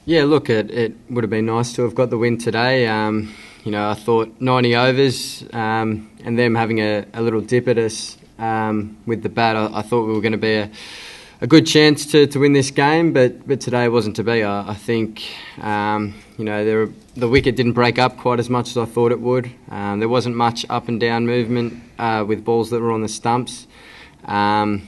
Yeah, look, it would have been nice to have got the win today. I thought 90 overs and them having a little dip at us with the bat, I thought we were going to be a good chance to win this game, but today wasn't to be. I think the wicket didn't break up quite as much as I thought it would. There wasn't much up and down movement with balls that were on the stumps, and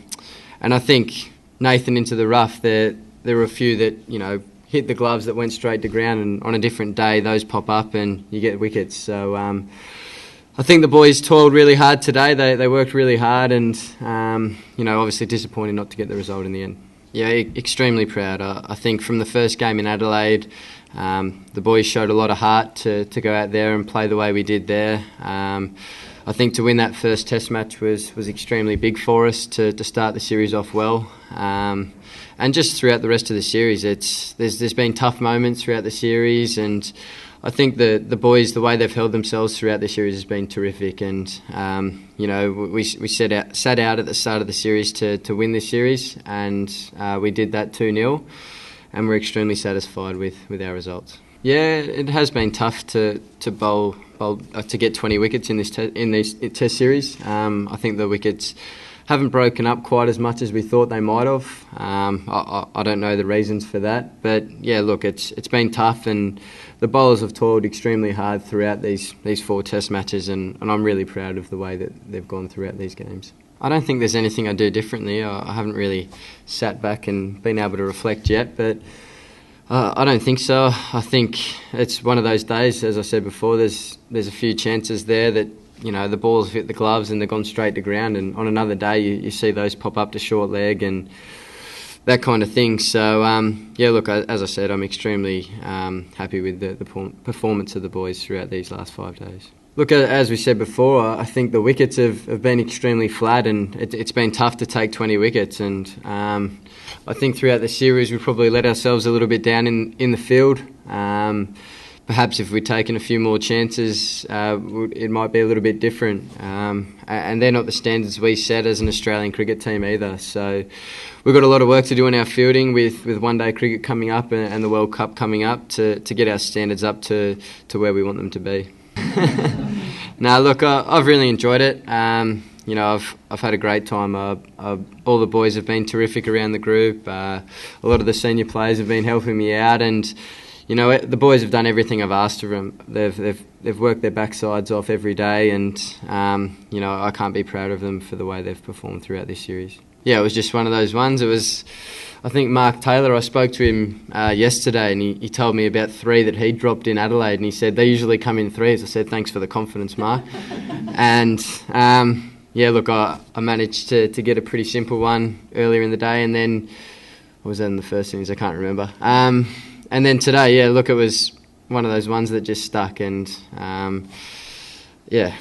I think Nathan into the rough. There were a few that hit the gloves that went straight to ground, and on a different day those pop up and you get wickets. So I think the boys toiled really hard today. They worked really hard, and obviously disappointed not to get the result in the end. Yeah, extremely proud. I think from the first game in Adelaide, the boys showed a lot of heart to go out there and play the way we did there. I think to win that first Test match was extremely big for us to start the series off well. And just throughout the rest of the series, there's been tough moments throughout the series, and I think the boys, the way they've held themselves throughout the series has been terrific. And we sat out at the start of the series to win this series, and we did that 2-0, and we're extremely satisfied with our results. Yeah, it has been tough to bowl to get 20 wickets in these Test series. I think the wickets haven't broken up quite as much as we thought they might have. I don't know the reasons for that, but yeah, look, it's been tough, and the bowlers have toiled extremely hard throughout these 4 Test matches, and I'm really proud of the way that they've gone throughout these games. I don't think there's anything I do differently. I haven't really sat back and been able to reflect yet, but I don't think so. I think it's one of those days, as I said before, there's a few chances there that the balls hit the gloves and they've gone straight to ground, and on another day you see those pop up to short leg and that kind of thing. So yeah, look, as I said, I'm extremely happy with the performance of the boys throughout these last 5 days. Look, as we said before, I think the wickets have been extremely flat, and it's been tough to take 20 wickets, and I think throughout the series we probably let ourselves a little bit down in the field. Perhaps if we'd taken a few more chances, it might be a little bit different. And they're not the standards we set as an Australian cricket team either. So we've got a lot of work to do in our fielding with one-day cricket coming up and the World Cup coming up to get our standards up to where we want them to be. Now, look, I've really enjoyed it. I've had a great time. All the boys have been terrific around the group. A lot of the senior players have been helping me out, and the boys have done everything I've asked of them. They've worked their backsides off every day, and I can't be proud of them for the way they've performed throughout this series. Yeah, it was just one of those ones. It was, I think, Mark Taylor. I spoke to him yesterday, and he told me about 3 that he dropped in Adelaide, and he said they usually come in 3s. I said, thanks for the confidence, Mark. And yeah, look, I managed to get a pretty simple one earlier in the day, and then what was that in the first innings? I can't remember. And then today, yeah, look, it was one of those ones that just stuck, and yeah,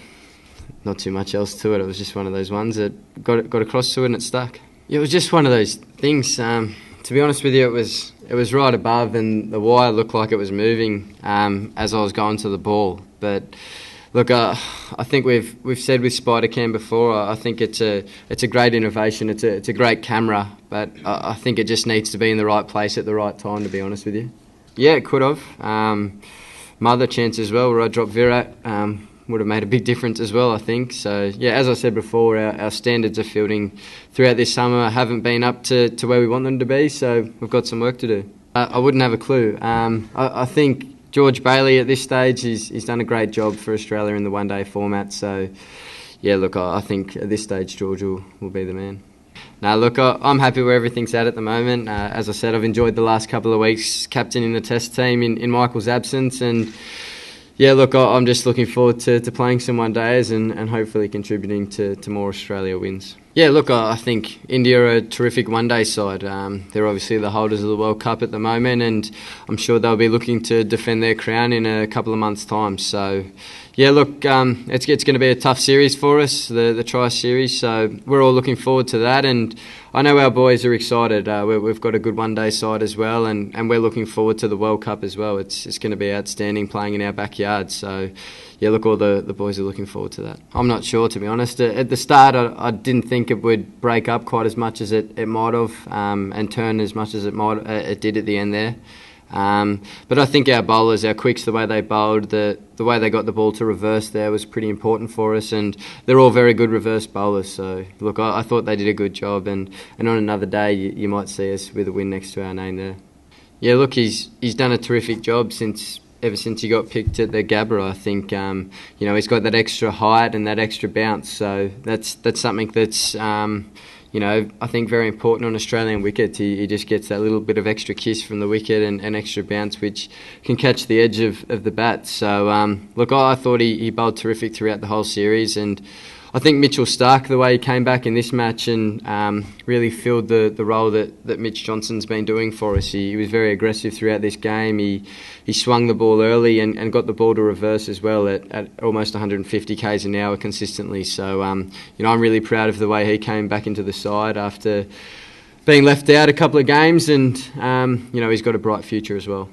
not too much else to it. It was just one of those ones that got across to it and it stuck. It was just one of those things. To be honest with you, it was right above, and the wire looked like it was moving as I was going to the ball. But look, I think we've said with Spider-Cam before, I think it's a great innovation. It's a great camera, but I think it just needs to be in the right place at the right time, to be honest with you. Yeah, it could have. My other chance as well, where I dropped Virat, would have made a big difference as well, I think. So yeah, as I said before, our standards of fielding throughout this summer haven't been up to where we want them to be, so we've got some work to do. I wouldn't have a clue. I think George Bailey at this stage, he's done a great job for Australia in the one-day format. So, yeah, look, I think at this stage George will be the man. Now, look, I'm happy where everything's at the moment. As I said, I've enjoyed the last couple of weeks captaining the Test team in Michael's absence, and yeah, look, I'm just looking forward to playing some one-days and hopefully contributing to more Australia wins. Yeah, look, I think India are a terrific one-day side. They're obviously the holders of the World Cup at the moment, and I'm sure they'll be looking to defend their crown in a couple of months' time. So, yeah, look, it's going to be a tough series for us, the Tri-Series, so we're all looking forward to that, and I know our boys are excited. We've got a good one-day side as well, and we're looking forward to the World Cup as well. It's going to be outstanding playing in our backyard, so yeah, look, all the boys are looking forward to that. I'm not sure, to be honest. At the start, I didn't think it would break up quite as much as it might have, and turn as much as it did at the end there. But I think our bowlers, our quicks, the way they bowled, the way they got the ball to reverse there was pretty important for us, and they're all very good reverse bowlers. So look, I thought they did a good job, and on another day you might see us with a win next to our name there. Yeah, look, he's done a terrific job ever since he got picked at the Gabba. I think he's got that extra height and that extra bounce, so that's something that's I think very important on Australian wickets. He just gets that little bit of extra kiss from the wicket and extra bounce, which can catch the edge of the bat. So look, I thought he bowled terrific throughout the whole series, and I think Mitchell Starc, the way he came back in this match and really filled the role that Mitch Johnson's been doing for us. He was very aggressive throughout this game. He swung the ball early and got the ball to reverse as well at almost 150 k's an hour consistently. So I'm really proud of the way he came back into the side after being left out a couple of games, and he's got a bright future as well.